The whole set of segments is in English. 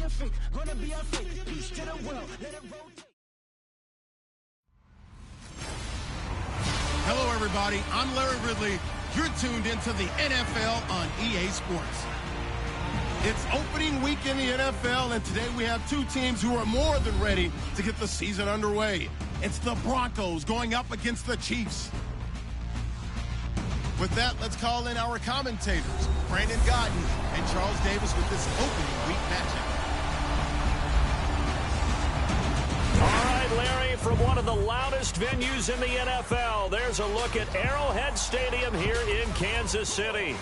your fate. Gonna be our fate. Peace to the world. Let it rotate. Hello, everybody. I'm Larry Ridley. You're tuned into the NFL on EA Sports. It's opening week in the NFL, and today we have two teams who are more than ready to get the season underway. It's the Broncos going up against the Chiefs. With that, let's call in our commentators, Brandon Godden and Charles Davis, with this opening week matchup. All right, Larry, from one of the loudest venues in the NFL, there's a look at Arrowhead Stadium here in Kansas City.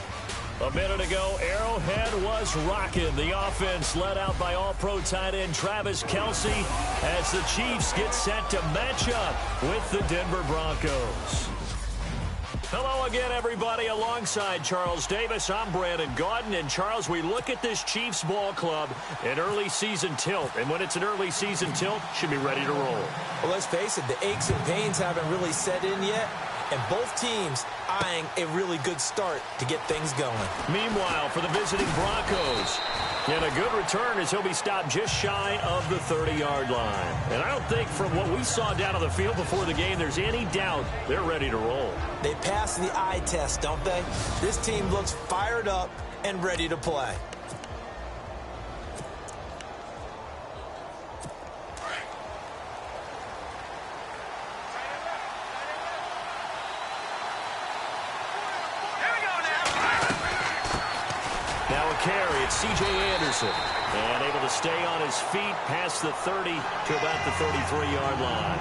A minute ago, Arrowhead was rocking. The offense led out by all-pro tight end Travis Kelce as the Chiefs get set to match up with the Denver Broncos. Hello again, everybody. Alongside Charles Davis, I'm Brandon Gaudin. And, Charles, we look at this Chiefs ball club in early season tilt. And when it's an early season tilt, should be ready to roll. Well, let's face it, the aches and pains haven't really set in yet. And both teams eyeing a really good start to get things going. Meanwhile, for the visiting Broncos, and a good return as he'll be stopped just shy of the 30-yard line. And I don't think from what we saw down on the field before the game, there's any doubt they're ready to roll. They passed the eye test, don't they? This team looks fired up and ready to play. Now a carry, it's C.J. Anderson. And able to stay on his feet past the 30 to about the 33-yard line.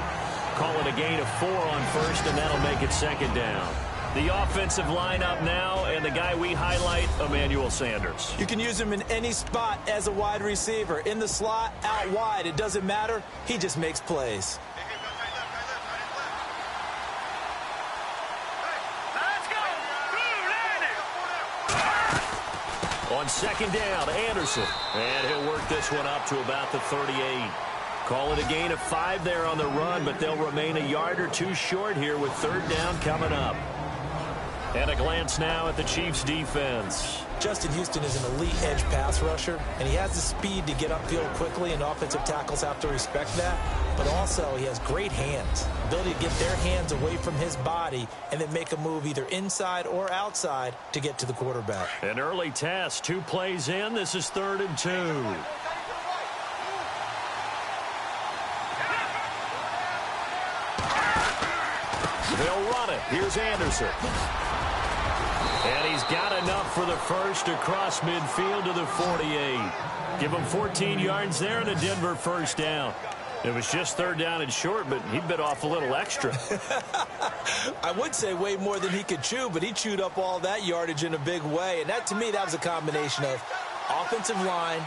Call it a gain of 4 on first, and that'll make it second down. The offensive lineup now, and the guy we highlight, Emmanuel Sanders. You can use him in any spot as a wide receiver. In the slot, out wide, it doesn't matter. He just makes plays. On second down, Anderson. And he'll work this one up to about the 38. Call it a gain of 5 there on the run, but they'll remain a yard or two short here with third down coming up. And a glance now at the Chiefs' defense. Justin Houston is an elite edge pass rusher, and he has the speed to get upfield quickly, and offensive tackles have to respect that. But also, he has great hands, ability to get their hands away from his body and then make a move either inside or outside to get to the quarterback. An early test, 2 plays in. This is 3rd and 2. They'll run it. Here's Anderson. And he's got enough for the first across midfield to the 48. Give him 14 yards there and a Denver first down. It was just 3rd down and short, but he bit off a little extra. I would say way more than he could chew, but he chewed up all that yardage in a big way. And that, to me, that was a combination of offensive line,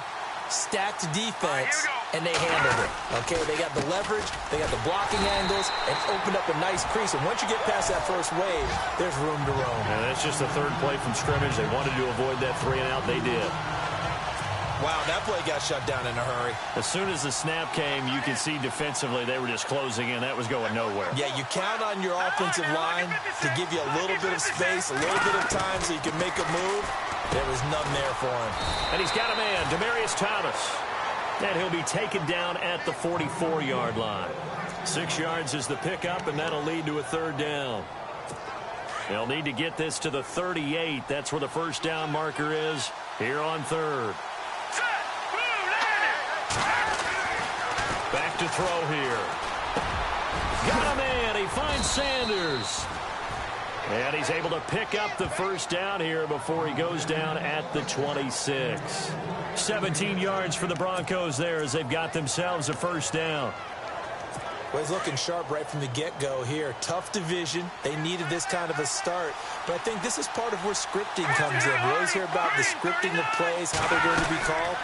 stacked defense, and they handled it. Okay, they got the leverage, they got the blocking angles, and opened up a nice crease. And once you get past that first wave, there's room to roam. And that's just the 3rd play from scrimmage. They wanted to avoid that 3-and-out. They did. Wow, that play got shut down in a hurry. As soon as the snap came, you could see defensively they were just closing in. That was going nowhere. Yeah, you count on your offensive line to give you a little bit of space, a little bit of time so you can make a move. There was none there for him. And he's got a man, Demaryius Thomas. And he'll be taken down at the 44-yard line. 6 yards is the pickup, and that'll lead to a 3rd down. They'll need to get this to the 38. That's where the first down marker is here on 3rd. Back to throw here. Got a man. He finds Sanders. And he's able to pick up the first down here before he goes down at the 26. 17 yards for the Broncos there as they've got themselves a first down. Well, he's looking sharp right from the get-go here. Tough division. They needed this kind of a start. But I think this is part of where scripting comes in. We always hear about the scripting of plays, how they're going to be called.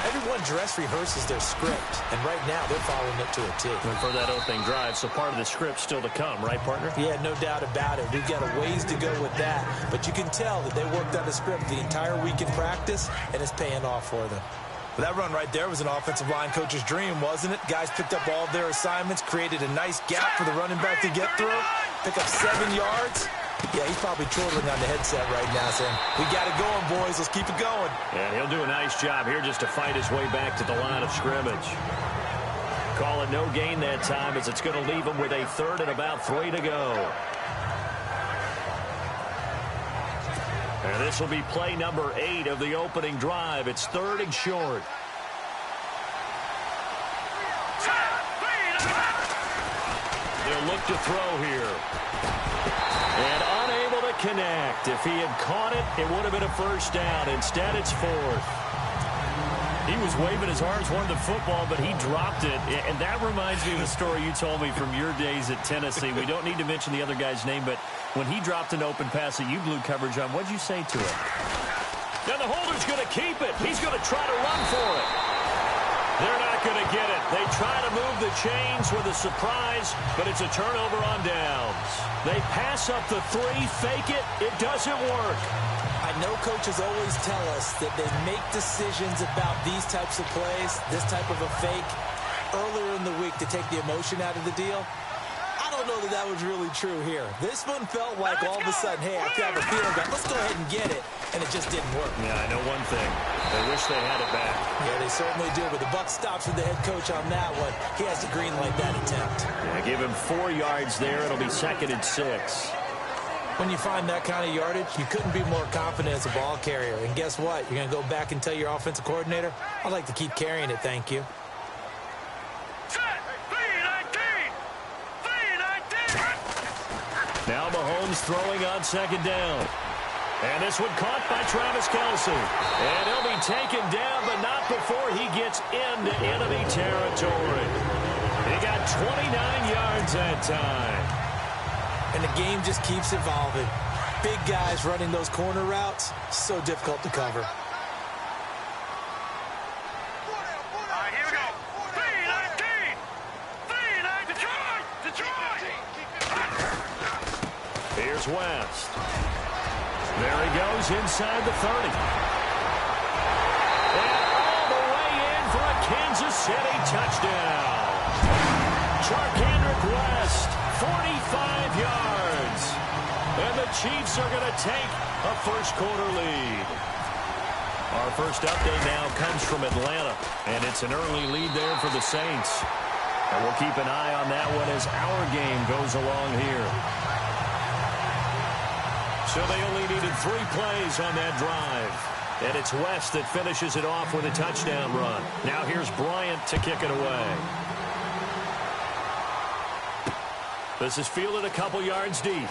Everyone dress rehearses their script, and right now they're following it to a T. And for that opening drive, so part of the script still to come, right, partner? Yeah, no doubt about it. We've got a ways to go with that, but you can tell that they worked on the script the entire week in practice, and it's paying off for them. Well, that run right there was an offensive line coach's dream, wasn't it? Guys picked up all of their assignments, created a nice gap for the running back to get through, pick up 7 yards. Yeah, he's probably chortling on the headset right now saying, we got it going, boys. Let's keep it going. And he'll do a nice job here just to fight his way back to the line of scrimmage. Call it no gain that time as it's going to leave him with a third and about 3 to go. And this will be play number 8 of the opening drive. It's 3rd and short. They'll look to throw here. And unable to connect. If he had caught it, it would have been a first down. Instead, it's 4th. He was waving his arms, wanted the football, but he dropped it. And that reminds me of a story you told me from your days at Tennessee. We don't need to mention the other guy's name, but when he dropped an open pass that you blew coverage on, what'd you say to him? Now the holder's going to keep it. He's going to try to run for it. They're not going to get it. They try to move the chains with a surprise, but it's a turnover on downs. They pass up the 3, fake it. It doesn't work. I know coaches always tell us that they make decisions about these types of plays, this type of a fake, earlier in the week to take the emotion out of the deal. I don't know that that was really true here. This one felt like all of a sudden, hey, I have a feeling that let's go ahead and get it, and it just didn't work. Yeah, I know one thing. They wish they had it back. Yeah, they certainly do, but the buck stops with the head coach on that one. He has to green light that attempt. Yeah, give him 4 yards there. It'll be 2nd and 6. When you find that kind of yardage, you couldn't be more confident as a ball carrier. And guess what? You're going to go back and tell your offensive coordinator, I'd like to keep carrying it, thank you. Now Mahomes throwing on 2nd down. And this one caught by Travis Kelce. And he'll be taken down, but not before he gets into enemy territory. He got 29 yards that time. And the game just keeps evolving. Big guys running those corner routes, so difficult to cover. Here we go. 3-19. 3-19. Detroit. Here's West. There he goes inside the 30. And all the way in for a Kansas City touchdown. Charkandrick West, 45 yards. And the Chiefs are going to take a first-quarter lead. Our first update now comes from Atlanta, and it's an early lead there for the Saints. And we'll keep an eye on that one as our game goes along here. So they only needed 3 plays on that drive. And it's West that finishes it off with a touchdown run. Now here's Bryant to kick it away. This is fielded a couple yards deep.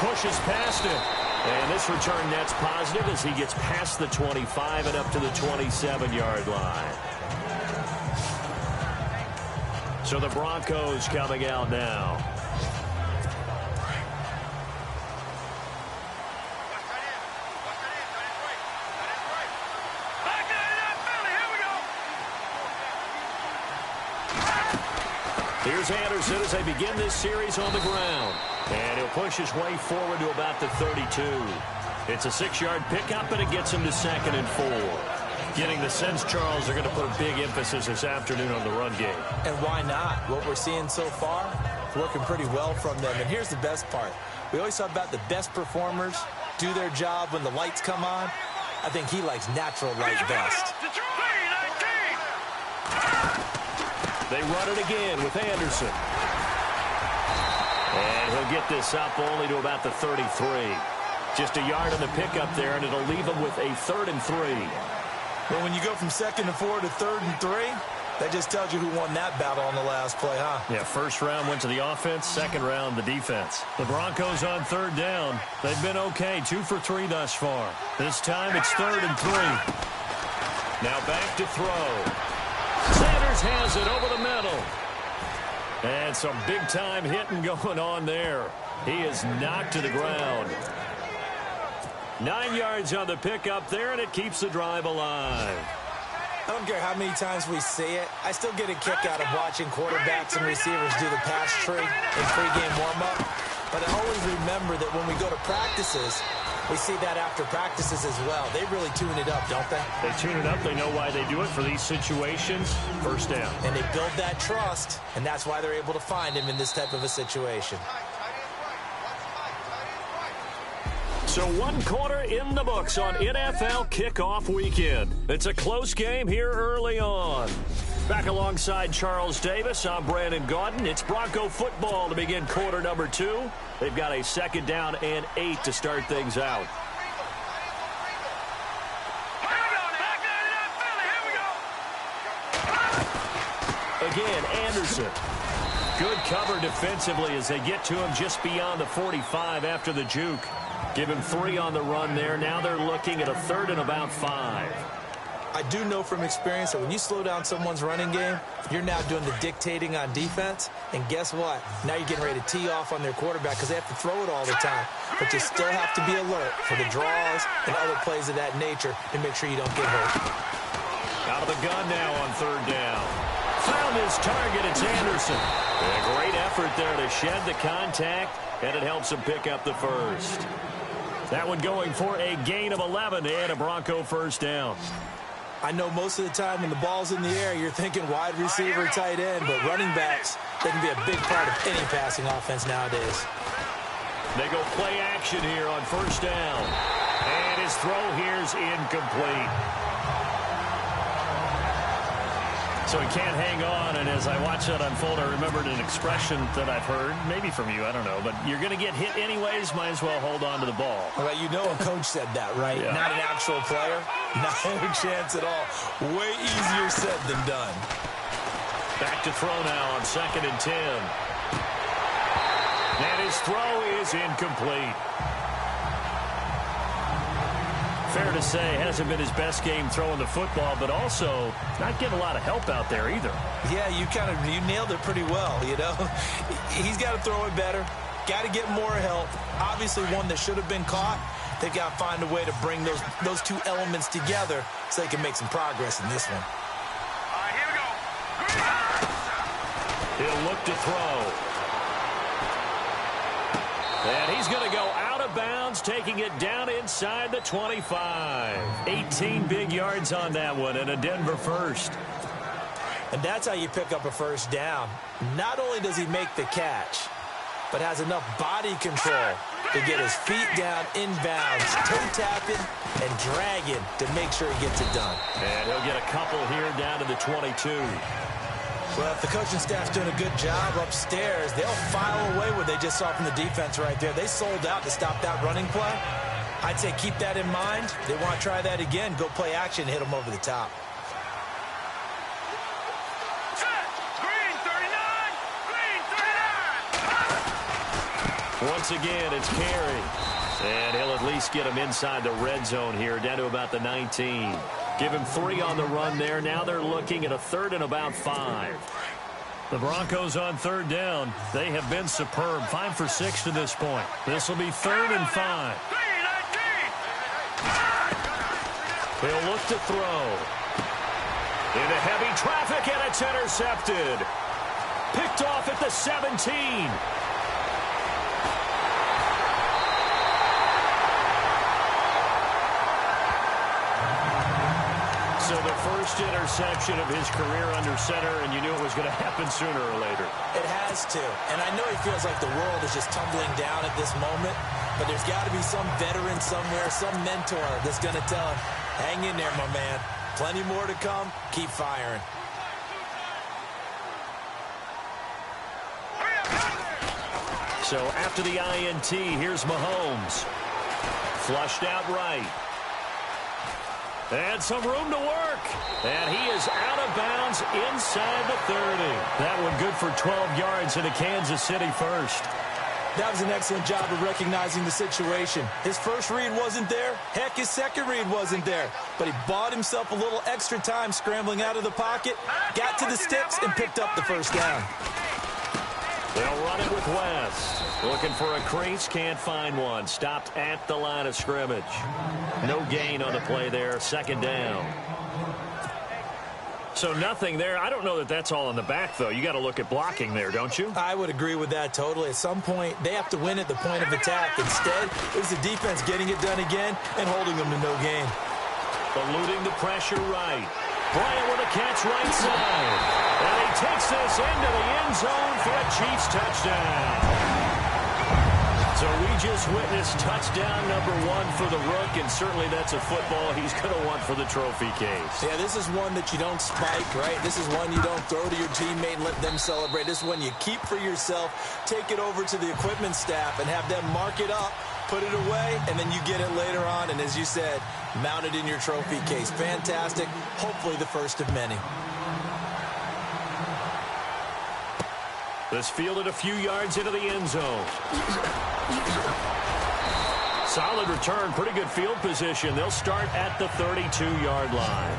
Pushes past him. And this return net's positive as he gets past the 25 and up to the 27-yard line. So the Broncos coming out now. Here's Anderson as they begin this series on the ground. And he'll push his way forward to about the 32. It's a 6-yard pickup, and it gets him to 2nd and 4. Getting the sense, Charles, they're going to put a big emphasis this afternoon on the run game. And why not? What we're seeing so far is working pretty well from them. And here's the best part. We always talk about the best performers do their job when the lights come on. I think he likes natural light best. They run it again with Anderson. And he'll get this up only to about the 33. Just a yard on the pickup there, and it'll leave him with a 3rd and 3. Well, when you go from 2nd and 4 to 3rd and 3, that just tells you who won that battle on the last play, huh? Yeah, first round went to the offense, second round the defense. The Broncos on 3rd down. They've been okay, 2 for 3 thus far. This time it's 3rd and 3. Now back to throw. Sanders has it over the middle. And some big-time hitting going on there. He is knocked to the ground. 9 yards on the pickup there, and it keeps the drive alive. I don't care how many times we see it. I still get a kick out of watching quarterbacks and receivers do the pass tree in pregame warm-up. But I always remember that when we go to practices, we see that after practices as well. They really tune it up, don't they? They tune it up. They know why they do it for these situations. First down. And they build that trust, and that's why they're able to find him in this type of a situation. So one quarter in the books on NFL kickoff weekend. It's a close game here early on. Back alongside Charles Davis, I'm Brandon Gaudin. It's Bronco football to begin quarter number 2. They've got a second down and 8 to start things out. Again, Anderson. Good cover defensively as they get to him just beyond the 45 after the juke. Give him 3 on the run there. Now they're looking at a 3rd and about 5. I do know from experience that when you slow down someone's running game, you're now doing the dictating on defense. And guess what? Now you're getting ready to tee off on their quarterback because they have to throw it all the time. But you still have to be alert for the draws and other plays of that nature to make sure you don't get hurt. Out of the gun now on 3rd down. Found his target. It's Anderson. A great effort there to shed the contact, and it helps him pick up the first. That one going for a gain of 11 and a Bronco first down. I know most of the time when the ball's in the air, you're thinking wide receiver, tight end, but running backs, they can be a big part of any passing offense nowadays. They go play action here on 1st down. And his throw here's incomplete. So he can't hang on, and as I watch that unfold, I remembered an expression that I've heard, maybe from you, I don't know, but you're going to get hit anyways, might as well hold on to the ball. Well, you know a coach said that, right? Yeah. Not an actual player. Not a chance at all. Way easier said than done. Back to throw now on 2nd and 10. And his throw is incomplete. Fair to say, hasn't been his best game throwing the football, but also not getting a lot of help out there either. Yeah, you nailed it pretty well, you know. He's got to throw it better. Got to get more help. Obviously one that should have been caught. They've got to find a way to bring those two elements together so they can make some progress in this one. All right, here we go. He'll look to throw. And he's going to go out of bounds, taking it down inside the 25. 18 big yards on that one, and a Denver first. And that's how you pick up a first down. Not only does he make the catch, but has enough body control to get his feet down inbounds, toe tapping and dragging to make sure he gets it done. And he'll get a couple here down to the 22. Well, if the coaching staff's doing a good job upstairs, they'll file away what they just saw from the defense right there. They sold out to stop that running play. I'd say keep that in mind. They want to try that again. Go play action, hit them over the top. Green 39. Green 39. Once again, it's Carey. And he'll at least get him inside the red zone here, down to about the 19. Give him 3 on the run there. Now they're looking at a 3rd and about 5. The Broncos on 3rd down. They have been superb. 5 for 6 to this point. This will be 3rd and 5. He'll look to throw. Into heavy traffic, and it's intercepted. Picked off at the 17. So the first interception of his career under center, and you knew it was going to happen sooner or later. It has to. And I know he feels like the world is just tumbling down at this moment, but there's got to be some veteran somewhere, some mentor that's going to tell him, hang in there, my man. Plenty more to come. Keep firing. So after the INT, here's Mahomes. Flushed out right. And some room to work. And he is out of bounds inside the 30. That one good for 12 yards into Kansas City first. That was an excellent job of recognizing the situation. His first read wasn't there. Heck, his second read wasn't there. But he bought himself a little extra time scrambling out of the pocket, got to the sticks, and picked up the first down. They'll run it with West. Looking for a crease, can't find one. Stopped at the line of scrimmage. No gain on the play there, 2nd down. So nothing there. I don't know that that's all in the back, though. You got to look at blocking there, don't you? I would agree with that totally. At some point, they have to win at the point of attack. Instead, it was the defense getting it done again and holding them to no gain. Eluding the pressure right. Bryant with a catch right side. And he takes this into the end zone for a Chiefs touchdown. So So we just witnessed touchdown number 1 for the Rook, and certainly that's a football he's going to want for the trophy case. Yeah, this is one that you don't spike, right? This is one you don't throw to your teammate and let them celebrate. This is one you keep for yourself, take it over to the equipment staff, and have them mark it up, put it away, and then you get it later on, and as you said, mount it in your trophy case. Fantastic. Hopefully the first of many. This fielded a few yards into the end zone. Solid return, pretty good field position. They'll start at the 32-yard line.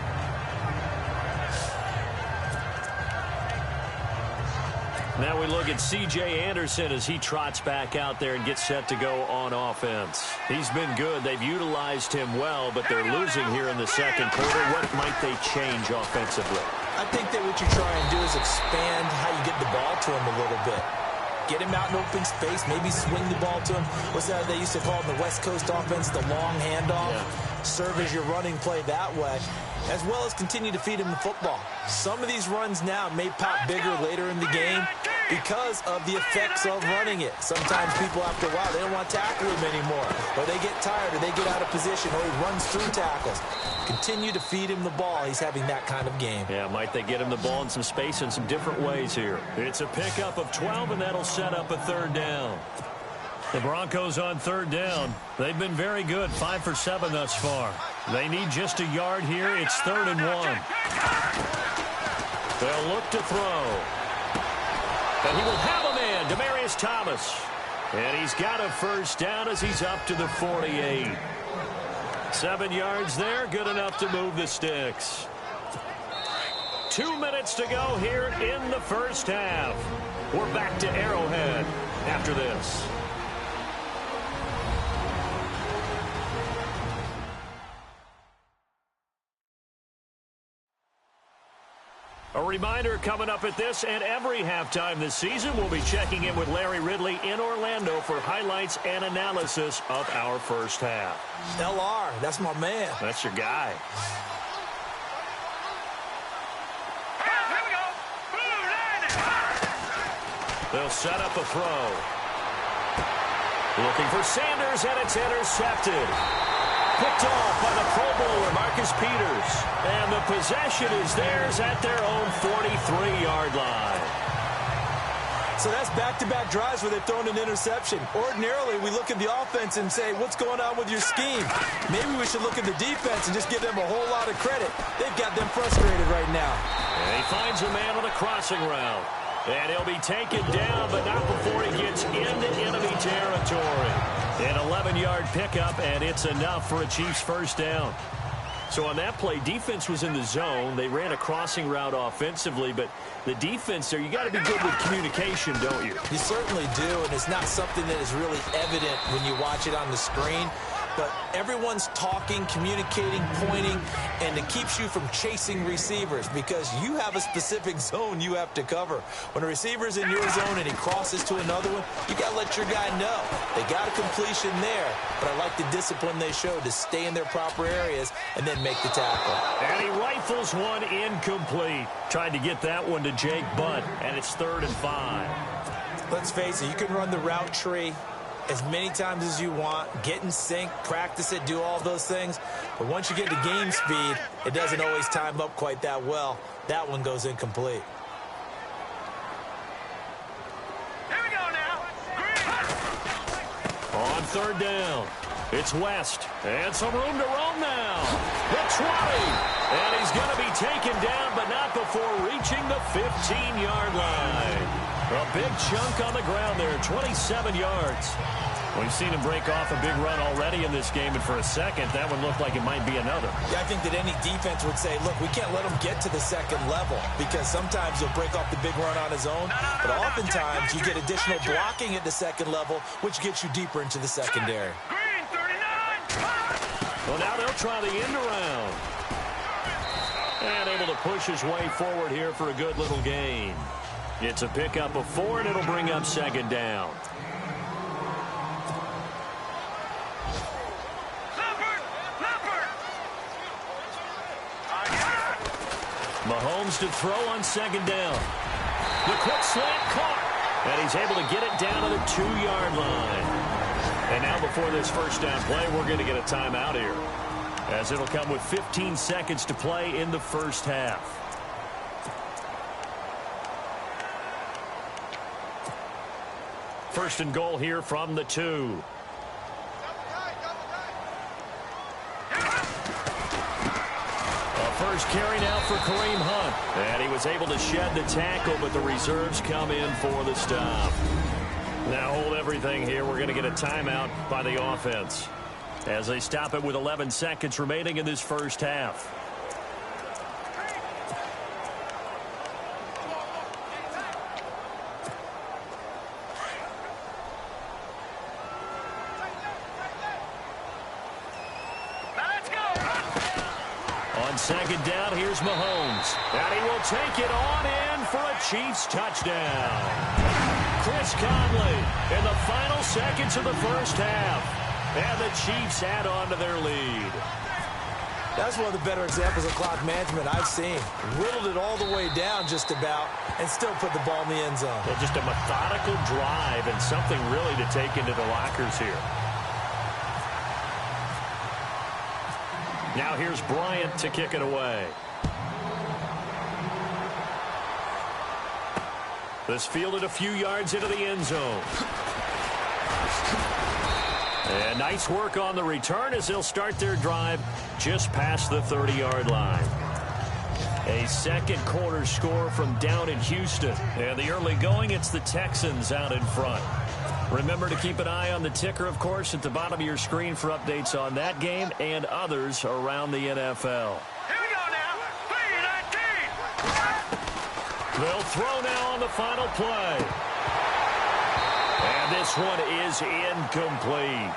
Now we look at C.J. Anderson as he trots back out there and gets set to go on offense. He's been good. They've utilized him well, but they're losing here in the second quarter. What might they change offensively? I think that what you try and do is expand how you get the ball to him a little bit. Get him out in open space, maybe swing the ball to him. What's that they used to call in the West Coast offense, the long handoff? Yeah. Serve as your running play that way, as well as continue to feed him the football. Some of these runs now may pop bigger later in the game because of the effects of running it. Sometimes people, after a while, they don't want to tackle him anymore, or they get tired, or they get out of position, or he runs through tackles. Continue to feed him the ball. He's having that kind of game. Yeah, might they get him the ball in some space in some different ways here. It's a pickup of 12, and that'll set up a third down. The Broncos on third down. They've been very good, 5 for 7 thus far. They need just a yard here. It's 3rd and 1. They'll look to throw. And he will have a man, Demaryius Thomas. And he's got a first down as he's up to the 48. 7 yards there, good enough to move the sticks. 2 minutes to go here in the first half. We're back to Arrowhead after this. A reminder coming up at this and every halftime this season, we'll be checking in with Larry Ridley in Orlando for highlights and analysis of our first half. LR, that's my man. That's your guy. Here we go. They'll set up a throw. Looking for Sanders, and it's intercepted. Picked off by the Pro Bowler, Marcus Peters. And the possession is theirs at their own 43-yard line. So that's back-to-back drives where they've thrown an interception. Ordinarily, we look at the offense and say, what's going on with your scheme? Maybe we should look at the defense and just give them a whole lot of credit. They've got them frustrated right now. And he finds a man on the crossing route. And he'll be taken down, but not before he gets into enemy territory. An 11-yard pickup, and it's enough for a Chiefs first down. So on that play, defense was in the zone. They ran a crossing route offensively, but the defense there, you got to be good with communication, don't you? You certainly do, and it's not something that is really evident when you watch it on the screen. But everyone's talking, communicating, pointing, and it keeps you from chasing receivers because you have a specific zone you have to cover. When a receiver's in your zone and he crosses to another one, you got to let your guy know. They got a completion there, but I like the discipline they showed to stay in their proper areas and then make the tackle. And he rifles one incomplete. Tried to get that one to Jake Butt, and it's 3rd and 5. Let's face it, you can run the route tree as many times as you want, get in sync, practice it, do all those things. But once you get to game speed, it doesn't always time up quite that well. That one goes incomplete. Here we go now. On 3rd down, it's West, and some room to roam now. The 20, and he's going to be taken down, but not before reaching the 15-yard line. A big chunk on the ground there, 27 yards. We've seen him break off a big run already in this game, and for a second, that one looked like it might be another. Yeah, I think that any defense would say, look, we can't let him get to the second level because sometimes he'll break off the big run on his own, but oftentimes you get additional blocking at the second level, which gets you deeper into the secondary. Green 39. Well, now they'll try the end around. And able to push his way forward here for a good little gain. It's a pickup of 4, and it'll bring up 2nd down. Mahomes to throw on 2nd down. The quick slant caught, and he's able to get it down to the 2-yard line. And now before this first down play, we're going to get a timeout here, as it'll come with 15 seconds to play in the first half. First and goal here from the 2. First carry now for Kareem Hunt. And he was able to shed the tackle, but the reserves come in for the stop. Now hold everything here. We're going to get a timeout by the offense, as they stop it with 11 seconds remaining in this first half. On second down, here's Mahomes. And he will take it on in for a Chiefs touchdown. Chris Conley in the final seconds of the first half. And the Chiefs add on to their lead. That's one of the better examples of clock management I've seen. Whittled it all the way down just about and still put the ball in the end zone. Yeah, just a methodical drive and something really to take into the lockers here. Now here's Bryant to kick it away. This fielded a few yards into the end zone. And nice work on the return as they'll start their drive just past the 30-yard line. A second quarter score from down in Houston. And the early going, it's the Texans out in front. Remember to keep an eye on the ticker, of course, at the bottom of your screen for updates on that game and others around the NFL. Here we go now. 3-19. They'll throw now on the final play. And this one is incomplete.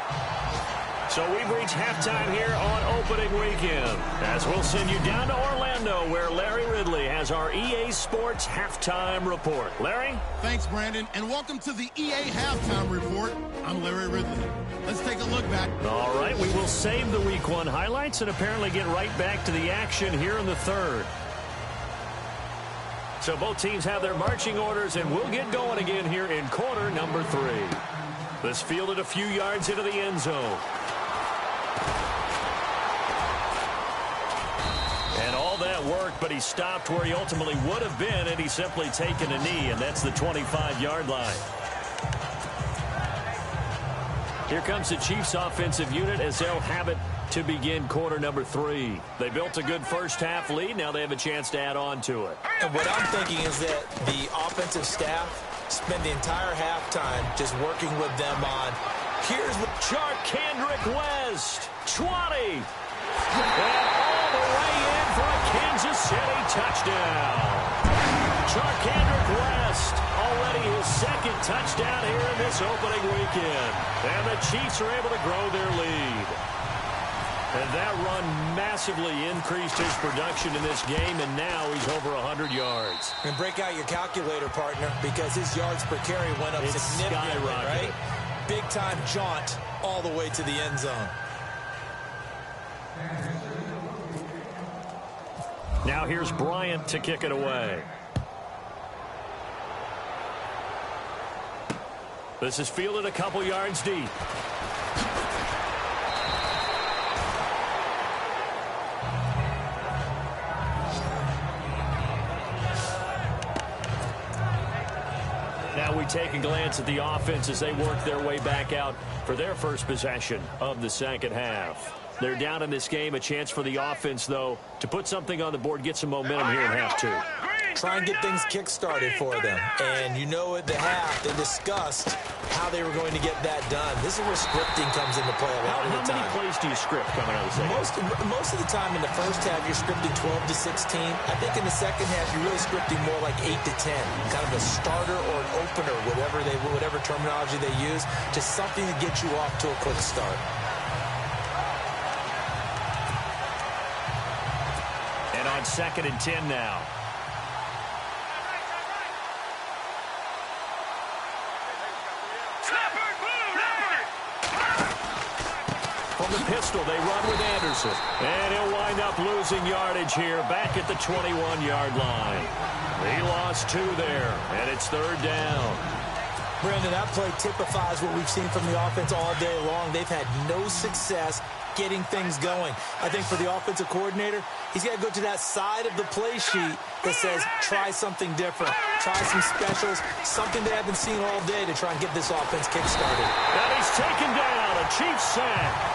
So we've reached halftime here on opening weekend, as we'll send you down to Orlando, where Larry Ridley has our EA Sports Halftime Report. Larry? Thanks, Brandon, and welcome to the EA Halftime Report. I'm Larry Ridley. Let's take a look back. All right, we will save the Week 1 highlights and apparently get right back to the action here in the third. So both teams have their marching orders, and we'll get going again here in quarter number 3. This fielded a few yards into the end zone. And all that worked, but he stopped where he ultimately would have been, and he's simply taken a knee, and that's the 25-yard line. Here comes the Chiefs offensive unit as they'll have it to begin quarter number 3. They built a good first half lead. Now they have a chance to add on to it. And what I'm thinking is that the offensive staff spend the entire halftime just working with them on, here's what Kendrick West, 20. And all the way in for a Kansas City touchdown. Kendrick West, already his second touchdown here in this opening weekend. And the Chiefs are able to grow their lead. And that run massively increased his production in this game, and now he's over 100 yards. And break out your calculator, partner, because his yards per carry went up significantly, right? Big-time jaunt all the way to the end zone. Now here's Bryant to kick it away. This is fielded a couple yards deep. Now we take a glance at the offense as they work their way back out for their first possession of the second half. They're down in this game. A chance for the offense, though, to put something on the board, get some momentum here in half 2. Try and get things kick-started for them. And you know at the half, they discussed how they were going to get that done. This is where scripting comes into play a lot of the time. How many plays do you script coming out of the second? Most of the time in the first half, you're scripting 12 to 16. I think in the second half, you're really scripting more like 8 to 10. Kind of a starter or an opener, whatever terminology they use, just something to get you off to a quick start. And on 2nd and 10 now. From the pistol, they run with Anderson. And he'll wind up losing yardage here back at the 21-yard line. He lost 2 there, and it's 3rd down. Brandon, that play typifies what we've seen from the offense all day long. They've had no success getting things going. I think for the offensive coordinator, he's got to go to that side of the play sheet that says, try something different. Try some specials, something they haven't seen all day to try and get this offense kick-started. And he's taken down, a Chiefs sack.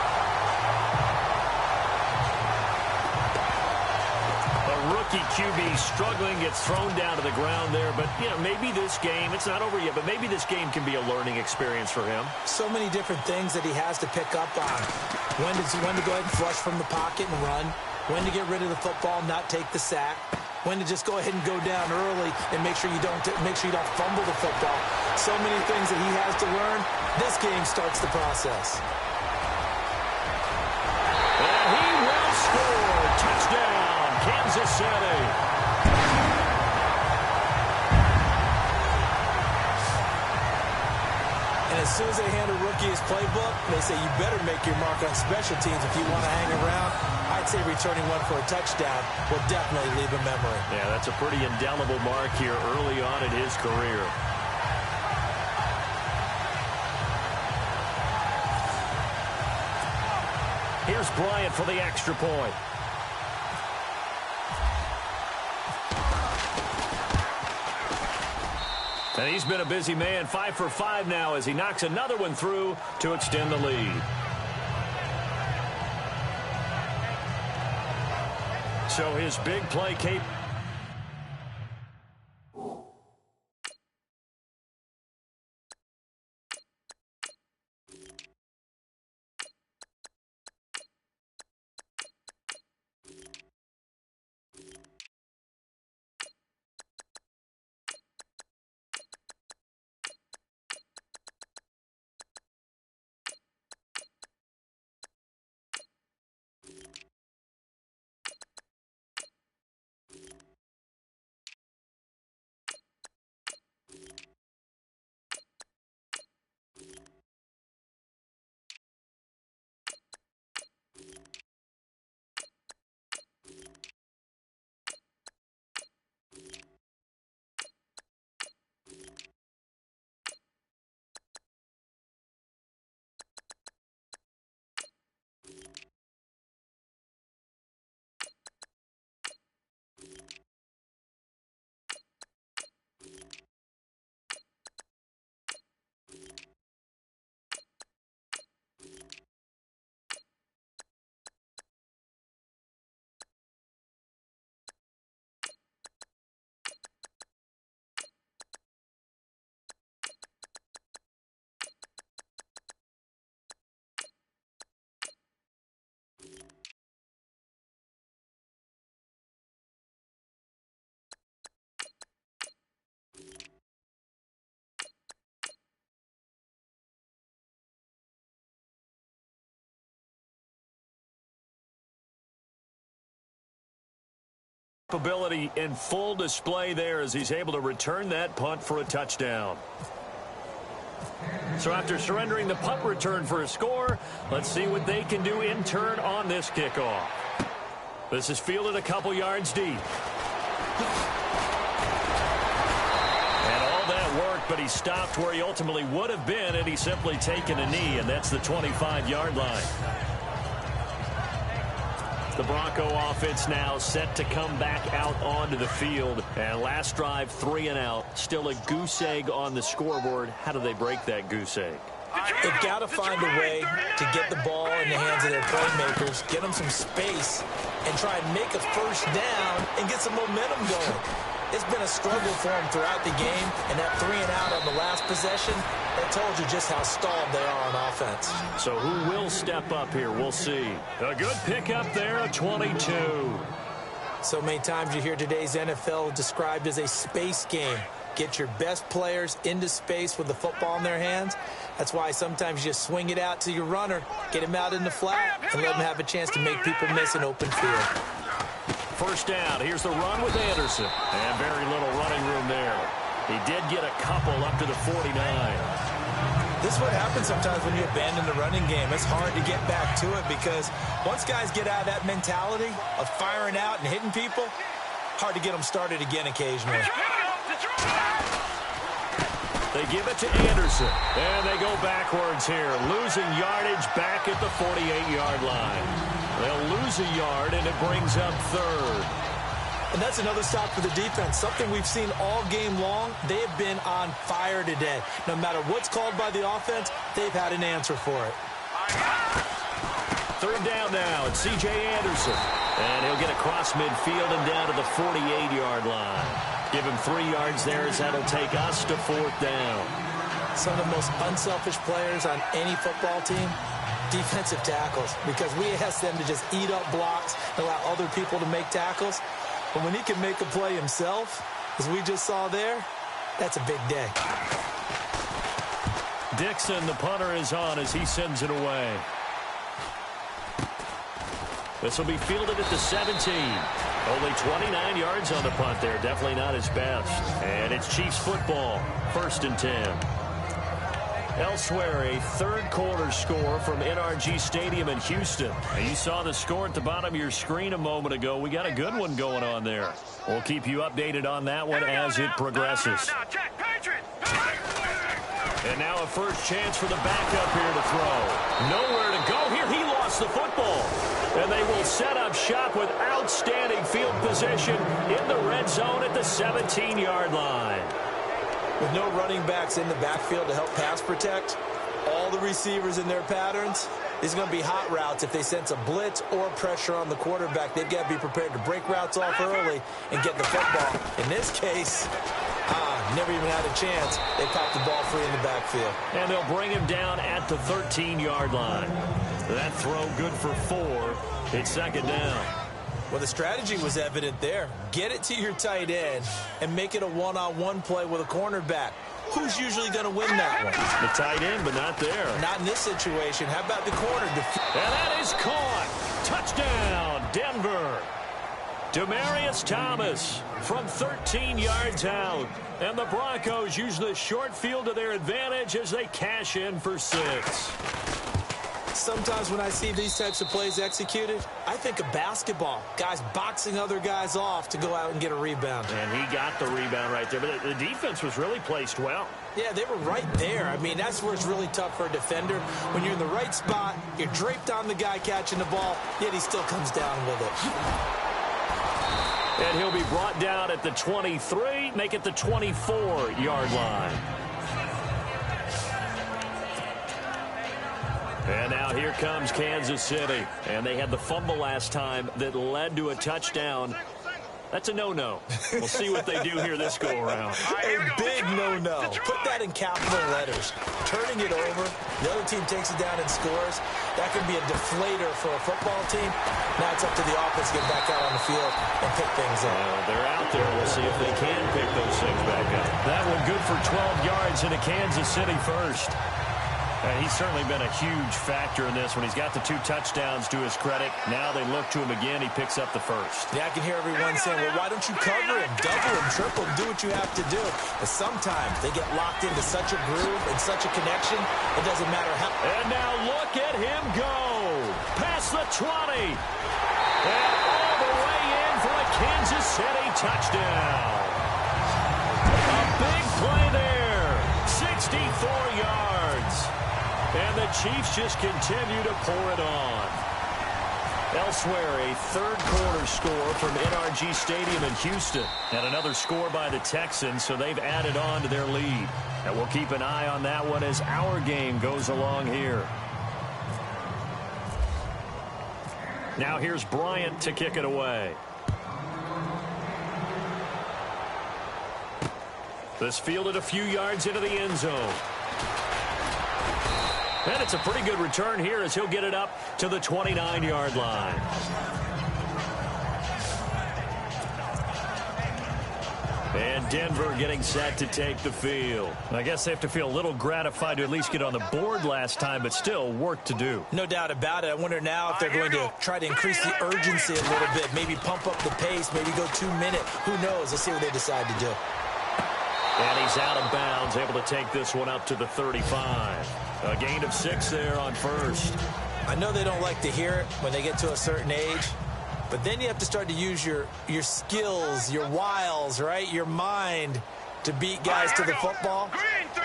Rookie QB struggling, gets thrown down to the ground there. But, you know, maybe this game, it's not over yet, but maybe this game can be a learning experience for him. So many different things that he has to pick up on. When to go ahead and flush from the pocket and run. When to get rid of the football, not take the sack. When to just go ahead and go down early and make sure you don't fumble the football. So many things that he has to learn. This game starts the process. And he will score. Touchdown. Kansas City. And as soon as they hand a rookie his playbook, they say, you better make your mark on special teams if you want to hang around. I'd say returning one for a touchdown will definitely leave a memory. Yeah, that's a pretty indelible mark here early on in his career. Here's Bryant for the extra point. And he's been a busy man, 5 for 5 now as he knocks another one through to extend the lead. So his big play capability. In full display there as he's able to return that punt for a touchdown. So after surrendering the punt return for a score, let's see what they can do in turn on this kickoff. This is fielded a couple yards deep. And all that work, but he stopped where he ultimately would have been had he simply taken a knee, and that's the 25-yard line. The Bronco offense now set to come back out onto the field. And last drive, 3 and out. Still a goose egg on the scoreboard. How do they break that goose egg? They've got to find a way to get the ball in the hands of their playmakers, get them some space, and try and make a first down and get some momentum going. It's been a struggle for them throughout the game, and that 3 and out on the last possession, that told you just how stalled they are on offense. So who will step up here? We'll see. A good pickup there, a 22. So many times you hear today's NFL described as a space game. Get your best players into space with the football in their hands. That's why sometimes you swing it out to your runner, get him out in the flat, and let him have a chance to make people miss an open field. First down. Here's the run with Anderson. And very little running room there. He did get a couple up to the 49. This is what happens sometimes when you abandon the running game. It's hard to get back to it because once guys get out of that mentality of firing out and hitting people, hard to get them started again occasionally. They give it to Anderson. And they go backwards here. Losing yardage back at the 48-yard line. They'll lose a yard, and it brings up third. And that's another stop for the defense. Something we've seen all game long. They have been on fire today. No matter what's called by the offense, they've had an answer for it. Third down now. It's C.J. Anderson. And he'll get across midfield and down to the 48-yard line. Give him 3 yards there as that'll take us to fourth down. Some of the most unselfish players on any football team, defensive tackles, because we ask them to just eat up blocks, allow other people to make tackles. But when he can make a play himself, as we just saw there, that's a big day. Dixon, the punter, is on as he sends it away. This will be fielded at the 17. Only 29 yards on the punt there. Definitely not his best. And it's Chiefs football. 1st and 10. Elsewhere, a third-quarter score from NRG Stadium in Houston. And you saw the score at the bottom of your screen a moment ago. We got a good one going on there. We'll keep you updated on that one as it progresses. And now a first chance for the backup here to throw. Nowhere to go here. He lost the football. And they will set up shop with outstanding field position in the red zone at the 17-yard line. With no running backs in the backfield to help pass protect, all the receivers in their patterns, these are going to be hot routes if they sense a blitz or pressure on the quarterback. They've got to be prepared to break routes off early and get the football. In this case, never even had a chance. They popped the ball free in the backfield. And they'll bring him down at the 13-yard line. That throw good for 4. It's 2nd down. Well, the strategy was evident there. Get it to your tight end and make it a one-on-one play with a cornerback. Who's usually going to win that one? The tight end, but not there. Not in this situation. How about the corner? And that is caught. Touchdown, Denver. Demaryius Thomas from 13 yards out. And the Broncos use the short field to their advantage as they cash in for 6. Sometimes when I see these types of plays executed, I think of basketball. Guys boxing other guys off to go out and get a rebound. And he got the rebound right there. But the defense was really placed well. Yeah, they were right there. I mean, that's where it's really tough for a defender. When you're in the right spot, you're draped on the guy catching the ball, yet he still comes down with it. And he'll be brought down at the 23, make it the 24-yard line. And now here comes Kansas City. And they had the fumble last time that led to a touchdown. That's a no-no. We'll see what they do here this go-around. A big no-no. Put that in capital letters. Turning it over, the other team takes it down and scores. That can be a deflator for a football team. Now it's up to the offense to get back out on the field and pick things up. They're out there. We'll see if they can pick those things back up. That one good for 12 yards into Kansas City first. And he's certainly been a huge factor in this when he's got the 2 touchdowns to his credit. Now they look to him again. He picks up the first. Yeah, I can hear everyone saying, well, why don't you cover him, double him, triple him, do what you have to do. But sometimes they get locked into such a groove and such a connection, it doesn't matter how. And now look at him go. Past the 20. And all the way in for a Kansas City touchdown. A big play there. 64 yards. And the Chiefs just continue to pour it on. Elsewhere, a third-quarter score from NRG Stadium in Houston. And another score by the Texans, so they've added on to their lead. And we'll keep an eye on that one as our game goes along here. Now here's Bryant to kick it away. This fielded a few yards into the end zone. And it's a pretty good return here as he'll get it up to the 29-yard line. And Denver getting set to take the field. I guess they have to feel a little gratified to at least get on the board last time, but still work to do. No doubt about it. I wonder now if they're going to try to increase the urgency a little bit, maybe pump up the pace, maybe go 2 minute. Who knows? Let's see what they decide to do. And he's out of bounds, able to take this one up to the 35. A gain of 6 there on first. I know they don't like to hear it when they get to a certain age, but then you have to start to use your skills, your wiles, right? Your mind to beat guys to the football.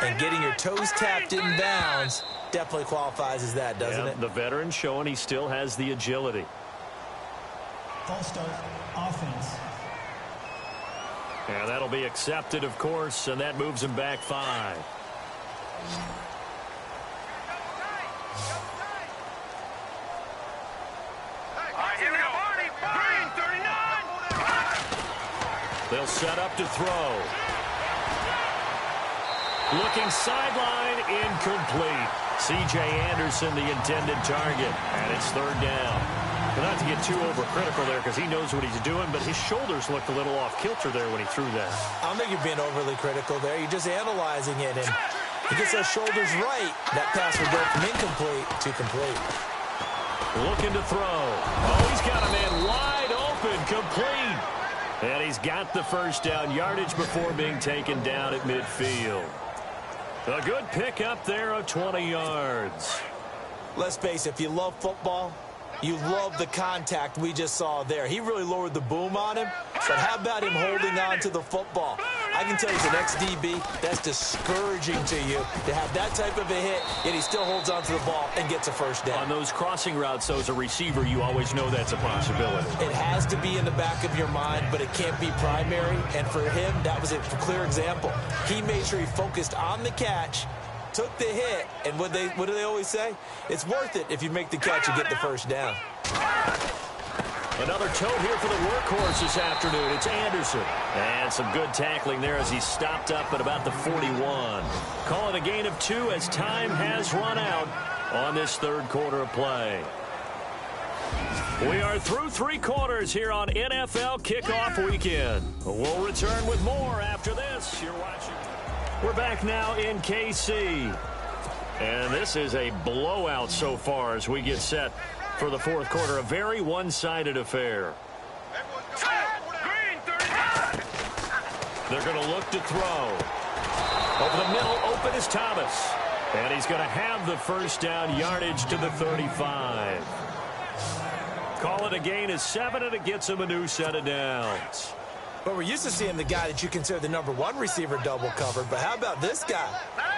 And getting your toes tapped in bounds definitely qualifies as that, doesn't it? The veteran showing he still has the agility. False start, offense. And that'll be accepted, of course, and that moves him back 5. Here we go. Green, 39. They'll set up to throw. Looking sideline, incomplete. C.J. Anderson, the intended target, and it's 3rd down. But not to get too overcritical there because he knows what he's doing, but his shoulders looked a little off kilter there when he threw that. I don't think you're being overly critical there. You're just analyzing it, and he gets those shoulders right. That pass will go from incomplete to complete. Looking to throw. Oh, he's got a man wide open, complete. And he's got the 1st down yardage before being taken down at midfield. A good pickup there of 20 yards. Let's face it, if you love football, you love the contact we just saw there. He really lowered the boom on him, but how about him holding on to the football? I can tell you as an ex-DB, that's discouraging to you to have that type of a hit, yet he still holds on to the ball and gets a 1st down. On those crossing routes, though, as a receiver, you always know that's a possibility. It has to be in the back of your mind, but it can't be primary, and for him, that was a clear example. He made sure he focused on the catch, took the hit, and what do they always say? It's worth it if you make the catch and get the 1st down. Another tote here for the workhorse this afternoon. It's Anderson. And some good tackling there as he stopped up at about the 41. Call it a gain of 2 as time has run out on this 3rd quarter of play. We are through 3 quarters here on NFL Kickoff Weekend. We'll return with more after this. You're watching. We're back now in KC. And this is a blowout so far as we get set for the 4th quarter. A very one-sided affair. Green, 39. They're going to look to throw. Over the middle, open is Thomas. And he's going to have the 1st down yardage to the 35. Call it a gain of 7, and it gets him a new set of downs. But we're used to seeing the guy that you consider the #1 receiver double covered. But how about this guy?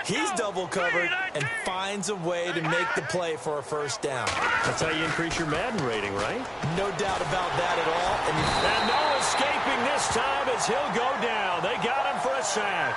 He's double covered and finds a way to make the play for a 1st down. That's how you increase your Madden rating, right? No doubt about that at all. And no escaping this time as he'll go down. They got him for a sack.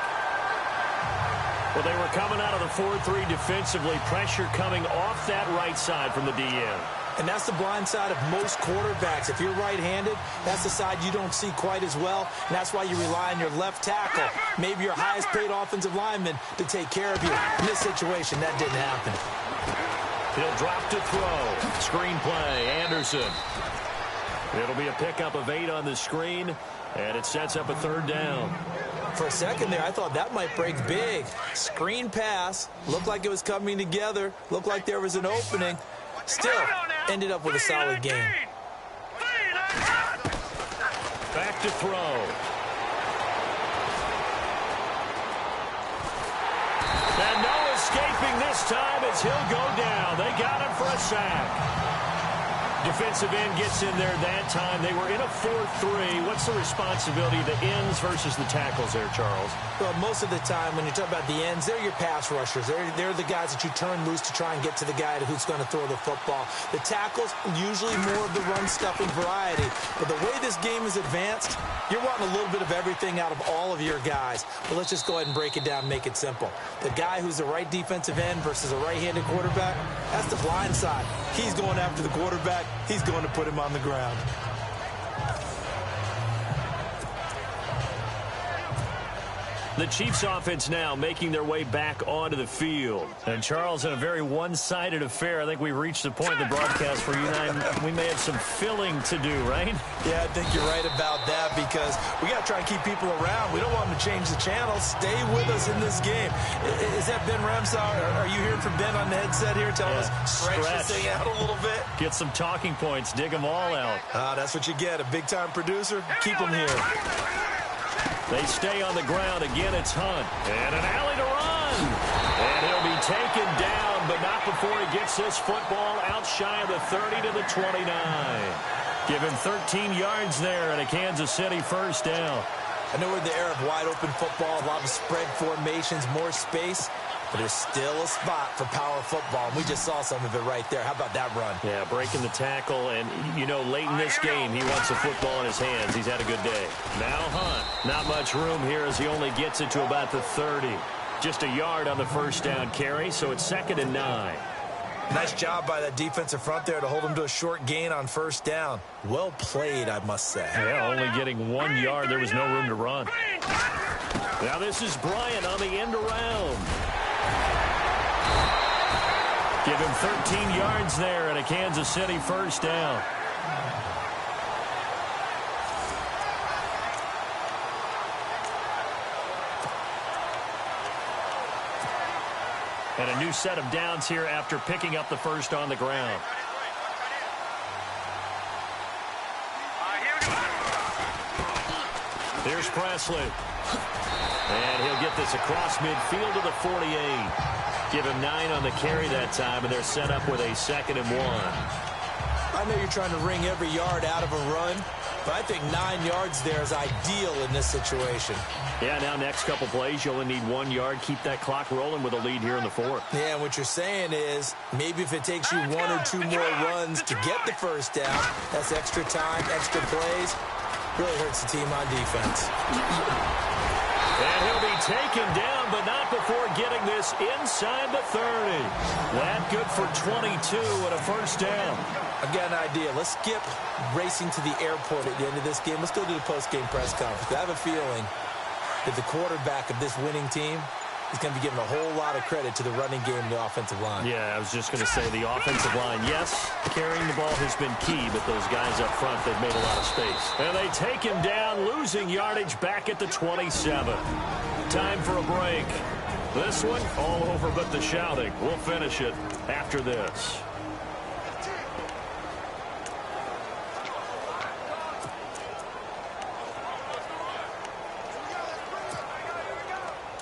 Well, they were coming out of the 4-3 defensively. Pressure coming off that right side from the DN. And that's the blind side of most quarterbacks. If you're right-handed, that's the side you don't see quite as well. And that's why you rely on your left tackle, maybe your highest-paid offensive lineman, to take care of you. In this situation, that didn't happen. He'll drop to throw. Screen play, Anderson. It'll be a pickup of 8 on the screen, and it sets up a 3rd down. For a second there, I thought that might break big. Screen pass. Looked like it was coming together. Looked like there was an opening. Still, ended up with a solid game. Back to throw. And no escaping this time as he'll go down. They got him for a sack. Defensive end gets in there that time. They were in a 4-3. What's the responsibility of the ends versus the tackles there, Charles? Well, most of the time when you talk about the ends, they're your pass rushers. They're the guys that you turn loose to try and get to the guy who's going to throw the football. The tackles, usually more of the run-stuffing variety. But the way this game is advanced, you're wanting a little bit of everything out of all of your guys. But let's just go ahead and break it down and make it simple. The guy who's the right defensive end versus a right-handed quarterback, that's the blind side. He's going after the quarterback. He's going to put him on the ground. The Chiefs offense now making their way back onto the field. And Charles, in a very one-sided affair, I think we've reached the point in the broadcast where you and I, we may have some filling to do, right? Yeah, I think you're right about that because we got to try and keep people around. We don't want them to change the channel. Stay with us in this game. Is that Ben Ramsau? Are you hearing from Ben on the headset here telling us stretch this thing out a little bit? Get some talking points. Dig them all out. That's what you get. A big-time producer. Keep them here. They stay on the ground. Again, it's Hunt. And an alley to run. And he'll be taken down, but not before he gets this football out shy of the 30 to the 29. Give him 13 yards there and a Kansas City 1st down. I know we're in the era of wide-open football, a lot of spread formations, more space, but there's still a spot for power football, and we just saw some of it right there. How about that run? Yeah, breaking the tackle, and, you know, late in this game, he wants the football in his hands. He's had a good day. Now Hunt. Not much room here as he only gets it to about the 30. Just a yard on the first down carry, so it's 2nd and 9. Nice job by that defensive front there to hold him to a short gain on first down. Well played, I must say. Yeah, only getting 1 yard. There was no room to run. Now this is Bryant on the end around. Give him 13 yards there and a Kansas City first down. And a new set of downs here after picking up the first on the ground. Here's Presley. And he'll get this across midfield to the 48. Give him 9 on the carry that time, and they're set up with a 2nd and 1. I know you're trying to wring every yard out of a run, but I think 9 yards there is ideal in this situation. Yeah, now next couple plays, you only need 1 yard. Keep that clock rolling with a lead here in the 4th. Yeah, and what you're saying is maybe if it takes you 1 or 2 more runs to get the first down, that's extra time, extra plays. Really hurts the team on defense. And he'll be taken down, but not before getting this inside the 30. That good for 22 and a first down. I've got an idea. Let's skip racing to the airport at the end of this game. Let's go to the post-game press conference. I have a feeling that the quarterback of this winning team is going to be giving a whole lot of credit to the running game and the offensive line. Yeah, I was just going to say the offensive line, yes, carrying the ball has been key, but those guys up front, they've made a lot of space. And they take him down, losing yardage back at the 27. Time for a break. This one, all over but the shouting. We'll finish it after this.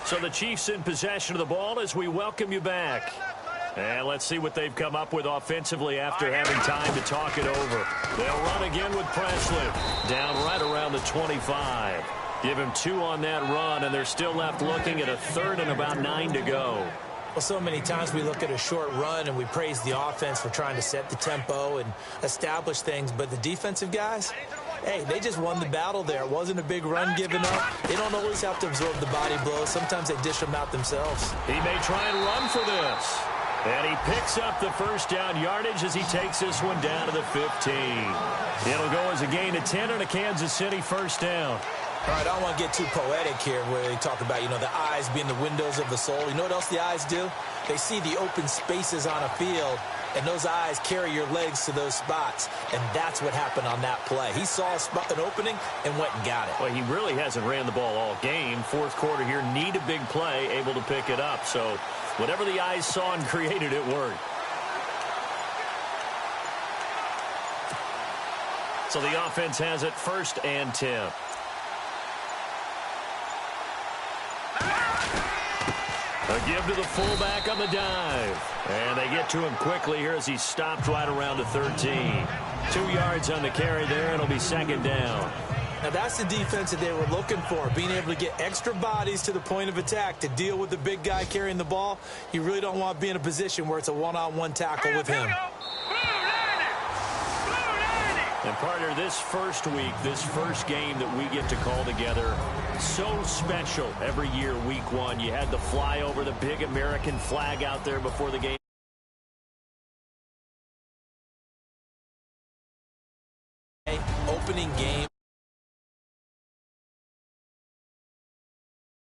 So the Chiefs in possession of the ball as we welcome you back. And let's see what they've come up with offensively after having time to talk it over. They'll run again with Presley. Down right around the 25. Give him 2 on that run, and they're still left looking at a 3rd and about 9 to go. Well, so many times we look at a short run and we praise the offense for trying to set the tempo and establish things, but the defensive guys, hey, they just won the battle there. It wasn't a big run given up. They don't always have to absorb the body blows. Sometimes they dish them out themselves. He may try and run for this. And he picks up the first down yardage as he takes this one down to the 15. It'll go as a gain of 10 and a Kansas City first down. All right, I don't want to get too poetic here where they talk about, the eyes being the windows of the soul. You know what else the eyes do? They see the open spaces on a field, and those eyes carry your legs to those spots, and that's what happened on that play. He saw an opening and went and got it. Well, he really hasn't ran the ball all game. 4th quarter here, need a big play, able to pick it up. So whatever the eyes saw and created, it worked. So the offense has it 1st and 10. A give to the fullback on the dive. And they get to him quickly here as he stopped right around the 13. 2 yards on the carry there, and it'll be 2nd down. Now that's the defense that they were looking for, being able to get extra bodies to the point of attack to deal with the big guy carrying the ball. You really don't want to be in a position where it's a one-on-one tackle with him. And partner, this first week, this first game that we get to call together, so special every year, week 1. You had the flyover, the big American flag out there before the game.